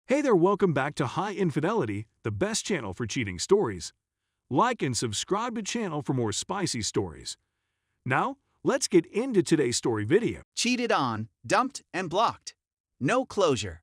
Hey there, welcome back to High Infidelity, the best channel for cheating stories. Like and subscribe to channel for more spicy stories. Now, let's get into today's story video. Cheated on, dumped, and blocked. No closure.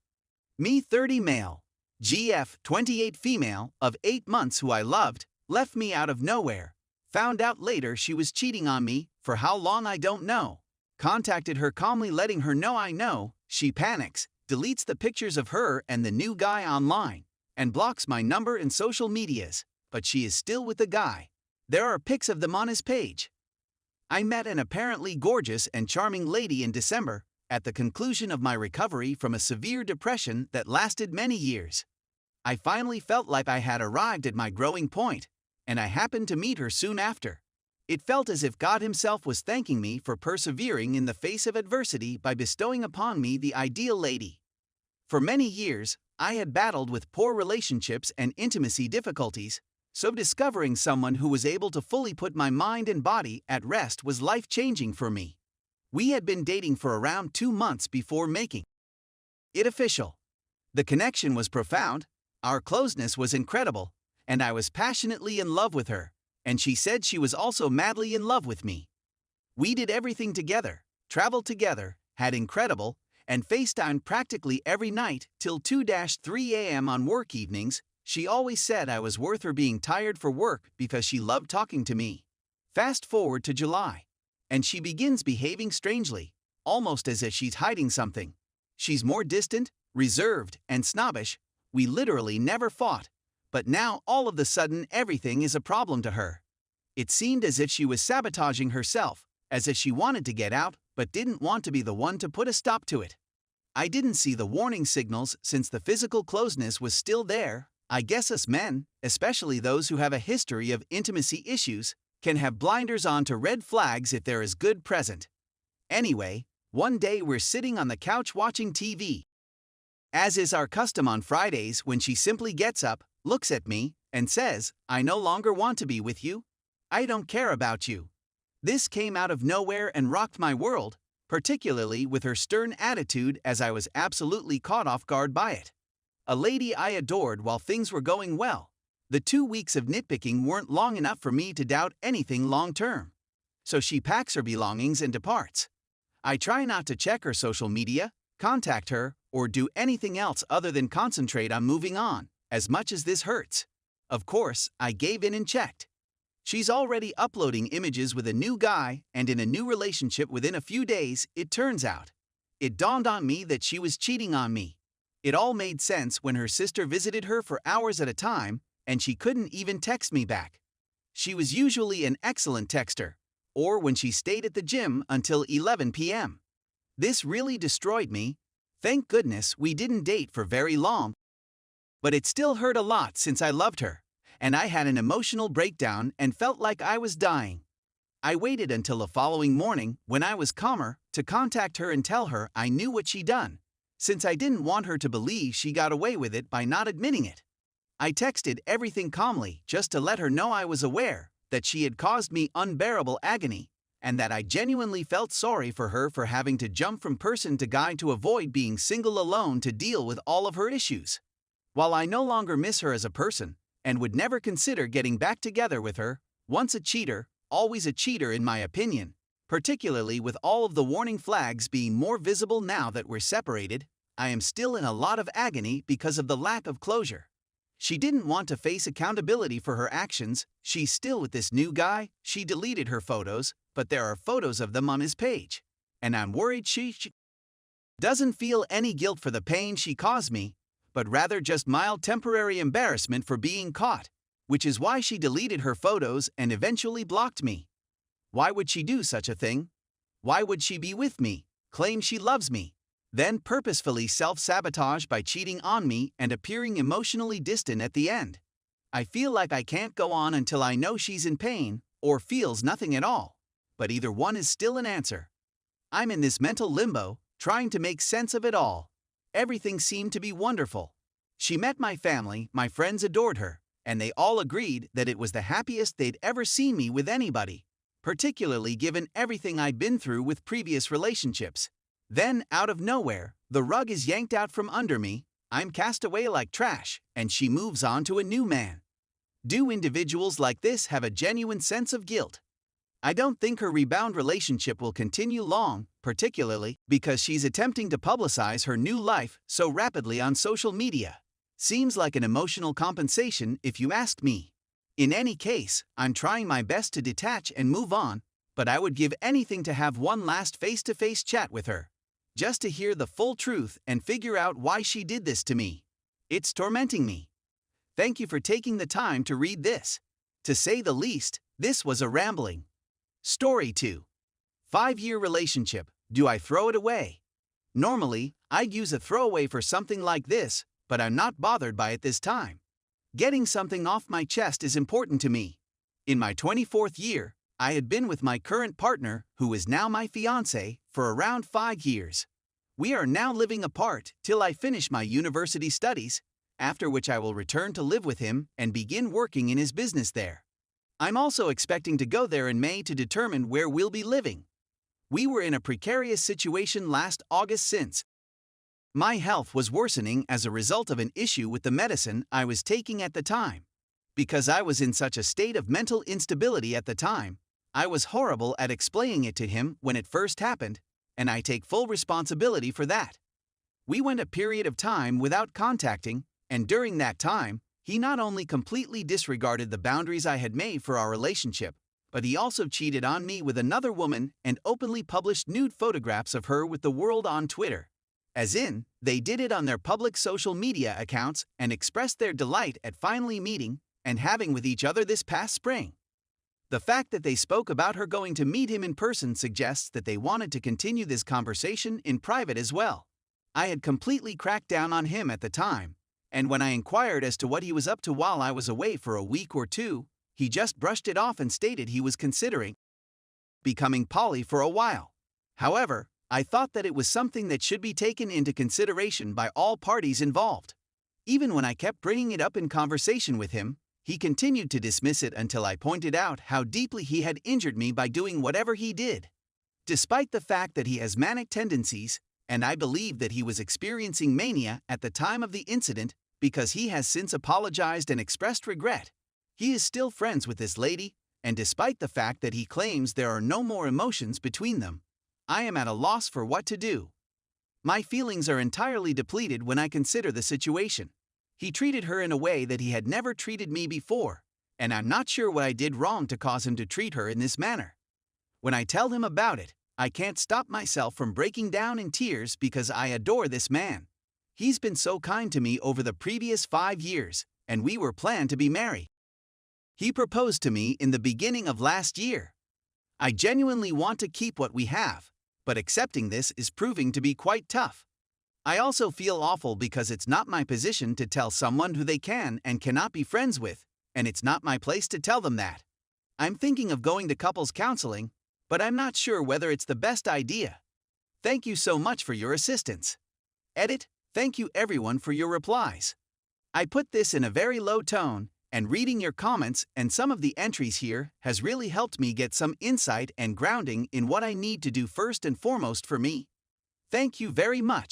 Me 30 male. GF 28 female of 8 months who I loved, left me out of nowhere. Found out later she was cheating on me, for how long I don't know. Contacted her calmly letting her know I know, she panics, deletes the pictures of her and the new guy online, and blocks my number and social medias, but she is still with the guy. There are pics of them on his page. I met an apparently gorgeous and charming lady in December, at the conclusion of my recovery from a severe depression that lasted many years. I finally felt like I had arrived at my growing point, and I happened to meet her soon after. It felt as if God Himself was thanking me for persevering in the face of adversity by bestowing upon me the ideal lady. For many years, I had battled with poor relationships and intimacy difficulties, so discovering someone who was able to fully put my mind and body at rest was life-changing for me. We had been dating for around 2 months before making it official. The connection was profound, our closeness was incredible, and I was passionately in love with her, and she said she was also madly in love with me. We did everything together, traveled together, had incredible, and FaceTimed practically every night till 2-3 a.m. on work evenings. She always said I was worth her being tired for work because she loved talking to me. Fast forward to July, and she begins behaving strangely, almost as if she's hiding something. She's more distant, reserved, and snobbish. We literally never fought, but now all of a sudden everything is a problem to her. It seemed as if she was sabotaging herself, as if she wanted to get out but didn't want to be the one to put a stop to it. I didn't see the warning signals since the physical closeness was still there. I guess us men, especially those who have a history of intimacy issues, can have blinders on to red flags if there is good present. Anyway, one day we're sitting on the couch watching TV. As is our custom on Fridays, when she simply gets up, looks at me, and says, "I no longer want to be with you. I don't care about you." This came out of nowhere and rocked my world, particularly with her stern attitude, as I was absolutely caught off guard by it. A lady I adored while things were going well. The 2 weeks of nitpicking weren't long enough for me to doubt anything long-term. So she packs her belongings and departs. I try not to check her social media, contact her, or do anything else other than concentrate on moving on, as much as this hurts. Of course, I gave in and checked. She's already uploading images with a new guy and in a new relationship within a few days, it turns out. It dawned on me that she was cheating on me. It all made sense when her sister visited her for hours at a time, and she couldn't even text me back. She was usually an excellent texter, or when she stayed at the gym until 11 p.m. This really destroyed me. Thank goodness we didn't date for very long. But it still hurt a lot since I loved her, and I had an emotional breakdown and felt like I was dying. I waited until the following morning, when I was calmer, to contact her and tell her I knew what she'd done, since I didn't want her to believe she got away with it by not admitting it. I texted everything calmly just to let her know I was aware that she had caused me unbearable agony, and that I genuinely felt sorry for her for having to jump from person to guy to avoid being single alone to deal with all of her issues. While I no longer miss her as a person, and would never consider getting back together with her, once a cheater, always a cheater in my opinion, particularly with all of the warning flags being more visible now that we're separated, I am still in a lot of agony because of the lack of closure. She didn't want to face accountability for her actions. She's still with this new guy. She deleted her photos, but there are photos of them on his page. And I'm worried she doesn't feel any guilt for the pain she caused me, but rather just mild temporary embarrassment for being caught, which is why she deleted her photos and eventually blocked me. Why would she do such a thing? Why would she be with me, claim she loves me, then purposefully self-sabotage by cheating on me and appearing emotionally distant at the end? I feel like I can't go on until I know she's in pain or feels nothing at all, but either one is still an answer. I'm in this mental limbo, trying to make sense of it all. Everything seemed to be wonderful. She met my family, my friends adored her, and they all agreed that it was the happiest they'd ever seen me with anybody, particularly given everything I'd been through with previous relationships. Then, out of nowhere, the rug is yanked out from under me. I'm cast away like trash, and she moves on to a new man. Do individuals like this have a genuine sense of guilt? I don't think her rebound relationship will continue long, particularly because she's attempting to publicize her new life so rapidly on social media. Seems like an emotional compensation if you ask me. In any case, I'm trying my best to detach and move on, but I would give anything to have one last face-to-face chat with her, just to hear the full truth and figure out why she did this to me. It's tormenting me. Thank you for taking the time to read this. To say the least, this was a rambling. Story 2. 5-year relationship. Do I throw it away? Normally, I'd use a throwaway for something like this, but I'm not bothered by it this time. Getting something off my chest is important to me. In my 24th year, I had been with my current partner, who is now my fiancé, for around 5 years. We are now living apart till I finish my university studies, after which I will return to live with him and begin working in his business there. I'm also expecting to go there in May to determine where we'll be living. We were in a precarious situation last August since my health was worsening as a result of an issue with the medicine I was taking at the time. Because I was in such a state of mental instability at the time, I was horrible at explaining it to him when it first happened, and I take full responsibility for that. We went a period of time without contacting, and during that time, he not only completely disregarded the boundaries I had made for our relationship, but he also cheated on me with another woman and openly published nude photographs of her with the world on Twitter. As in, they did it on their public social media accounts and expressed their delight at finally meeting and having with each other this past spring. The fact that they spoke about her going to meet him in person suggests that they wanted to continue this conversation in private as well. I had completely cracked down on him at the time, and when I inquired as to what he was up to while I was away for a week or two, he just brushed it off and stated he was considering becoming poly for a while. However, I thought that it was something that should be taken into consideration by all parties involved. Even when I kept bringing it up in conversation with him, he continued to dismiss it until I pointed out how deeply he had injured me by doing whatever he did. Despite the fact that he has manic tendencies, and I believe that he was experiencing mania at the time of the incident because he has since apologized and expressed regret, he is still friends with this lady, and despite the fact that he claims there are no more emotions between them, I am at a loss for what to do. My feelings are entirely depleted when I consider the situation. He treated her in a way that he had never treated me before, and I'm not sure what I did wrong to cause him to treat her in this manner. When I tell him about it, I can't stop myself from breaking down in tears because I adore this man. He's been so kind to me over the previous 5 years, and we were planned to be married. He proposed to me in the beginning of last year. I genuinely want to keep what we have, but accepting this is proving to be quite tough. I also feel awful because it's not my position to tell someone who they can and cannot be friends with, and it's not my place to tell them that. I'm thinking of going to couples counseling, but I'm not sure whether it's the best idea. Thank you so much for your assistance. Edit, thank you everyone for your replies. I put this in a very low tone, and reading your comments and some of the entries here has really helped me get some insight and grounding in what I need to do first and foremost for me. Thank you very much.